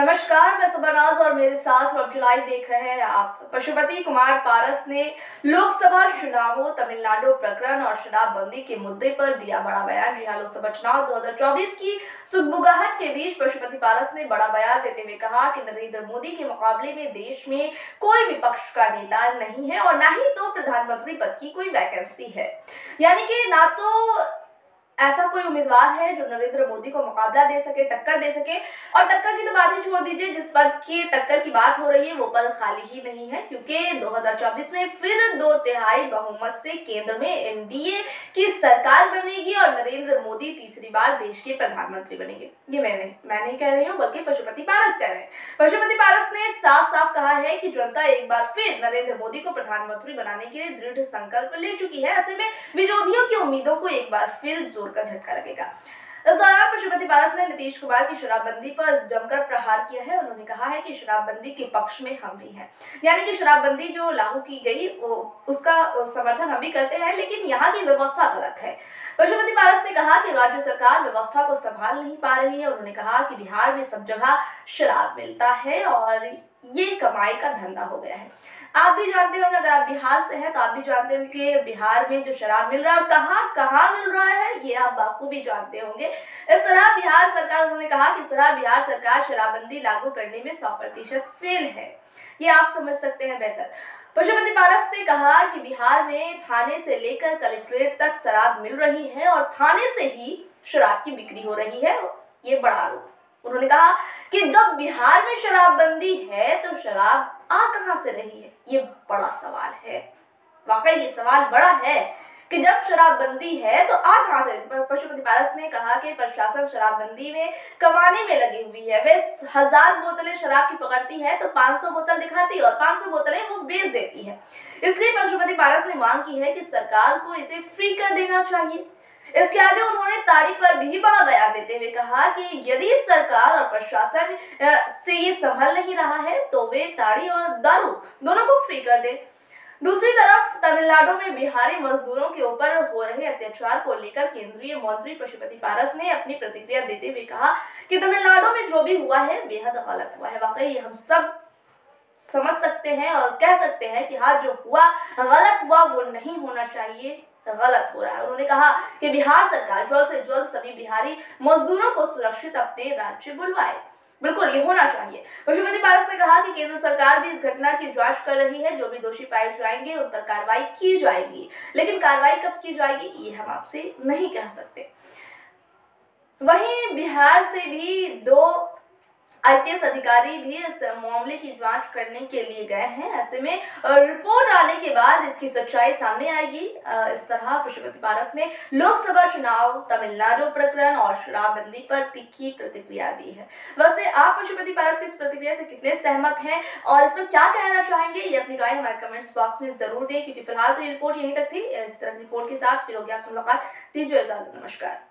नमस्कार, मैं सुबरनाज और मेरे साथ वेब लाइव देख रहे हैं आप। पशुपति कुमार पारस ने लोकसभा चुनावों, तमिलनाडु प्रकरण और शराबबंदी के मुद्दे पर दिया बड़ा बयान। जी हां, लोकसभा चुनाव 2024 की सुगबुगाहट के बीच पशुपति पारस ने बड़ा बयान देते हुए कहा कि नरेंद्र मोदी के मुकाबले में देश में कोई विपक्ष का नेता नहीं है और न ही तो प्रधानमंत्री पद की कोई वैकेंसी है। यानी कि ना तो ऐसा कोई उम्मीदवार है जो नरेंद्र मोदी को मुकाबला दे सके, टक्कर दे सके। और टक्कर की तो बात ही छोड़ दीजिए, जिस पद की टक्कर की बात हो रही है वो पद खाली ही नहीं है, क्योंकि 2024 में फिर 2/3 बहुमत से केंद्र में एनडीए की सरकार बनेगी और नरेंद्र मोदी तीसरी बार देश के प्रधानमंत्री बनेंगे। ये मैं नहीं कह रही हूँ, बल्कि पशुपति पारस कह रहे हैं। पशुपति पारस ने साफ साफ कहा है कि जनता एक बार फिर नरेंद्र मोदी को प्रधानमंत्री बनाने के लिए दृढ़ संकल्प ले चुकी है। ऐसे में विरोधियों की उम्मीदों को एक बार फिर जोर का झटका लगेगा। इस दौरान पशुपति पारस ने नीतीश कुमार की शराबबंदी पर जमकर प्रहार किया है। उन्होंने कहा है कि शराबबंदी के पक्ष में हम भी हैं, यानी कि शराबबंदी जो लागू की गई उसका समर्थन हम भी करते हैं, लेकिन यहाँ की व्यवस्था गलत है। पशुपति पारस ने कहा कि राज्य सरकार व्यवस्था को संभाल नहीं पा रही है। उन्होंने कहा कि बिहार में सब जगह शराब मिलता है और ये कमाई का धंधा हो गया है। आप भी जानते होंगे, अगर आप बिहार से हैं तो आप भी जानते होंगे कि बिहार में जो शराब मिल रहा है कहाँ कहाँ मिल रहा है, ये आप बाखूबी जानते होंगे। इस तरह बिहार सरकार, उन्होंने कहा कि इस तरह बिहार सरकार शराबबंदी लागू करने में 100% फेल है। ये आप समझ सकते हैं बेहतर। पशुपति पारस ने कहा कि बिहार में थाने से लेकर कलेक्ट्रेट तक शराब मिल रही है और थाने से ही शराब की बिक्री हो रही है। ये बड़ा आरोप। उन्होंने कहा कि जब बिहार में शराबबंदी है तो शराब आ कहां से रही है, ये बड़ा सवाल है। वाकई ये सवाल बड़ा है कि जब शराबबंदी है तो आ कहां से। पशुपति पारस ने कहा कि प्रशासन शराबबंदी में कमाने में लगी हुई है। वे 1000 बोतलें शराब की पकड़ती है तो 500 बोतल दिखाती है और 500 बोतलें वो बेच देती है। इसलिए पशुपति पारस ने मांग की है कि सरकार को इसे फ्री कर देना चाहिए। इसके आगे उन्होंने ताड़ी पर भी बड़ा बयान देते हुए कहा कि यदि सरकार और प्रशासन से ये संभल नहीं रहा है तो वे ताड़ी और दारू दोनों को फ्री कर दे। दूसरी तरफ तमिलनाडु में बिहारी मजदूरों के ऊपर हो रहे अत्याचार को लेकर केंद्रीय मंत्री पशुपति पारस ने अपनी प्रतिक्रिया देते हुए कहा कि तमिलनाडु में जो भी हुआ है बेहद गलत हुआ है। वाकई हम सब समझ सकते हैं और कह सकते हैं कि हाँ, जो हुआ गलत हुआ, वो नहीं होना चाहिए, गलत हो रहा है। उन्होंने कहा कि बिहार सरकार जल्द से जल्द सभी बिहारी मजदूरों को सुरक्षित अपने राज्य बुलवाए। बिल्कुल, ये होना चाहिए। पशुपति पारस ने कहा कि केंद्र सरकार भी इस घटना की जांच कर रही है। जो भी दोषी पाए जाएंगे उन पर कार्रवाई की जाएगी, लेकिन कार्रवाई कब की जाएगी ये हम आपसे नहीं कह सकते। वहीं बिहार से भी 2 आईपीएस अधिकारी भी इस मामले की जांच करने के लिए गए हैं। ऐसे में रिपोर्ट आने के बाद इसकी सच्चाई सामने आएगी। इस तरह पशुपति पारस ने लोकसभा चुनाव, तमिलनाडु प्रकरण और शराबबंदी पर तीखी प्रतिक्रिया दी है। वैसे आप पशुपति पारस की इस प्रतिक्रिया से कितने सहमत हैं और इस पर क्या कहना चाहेंगे, ये अपनी राय हमारे कमेंट्स बॉक्स में जरूर दें, क्योंकि फिलहाल तो ये रिपोर्ट यहीं तक थी। इस तरह की रिपोर्ट के साथ फिर होगी आपसे मुलाकात। दीजिए इजाजत, नमस्कार।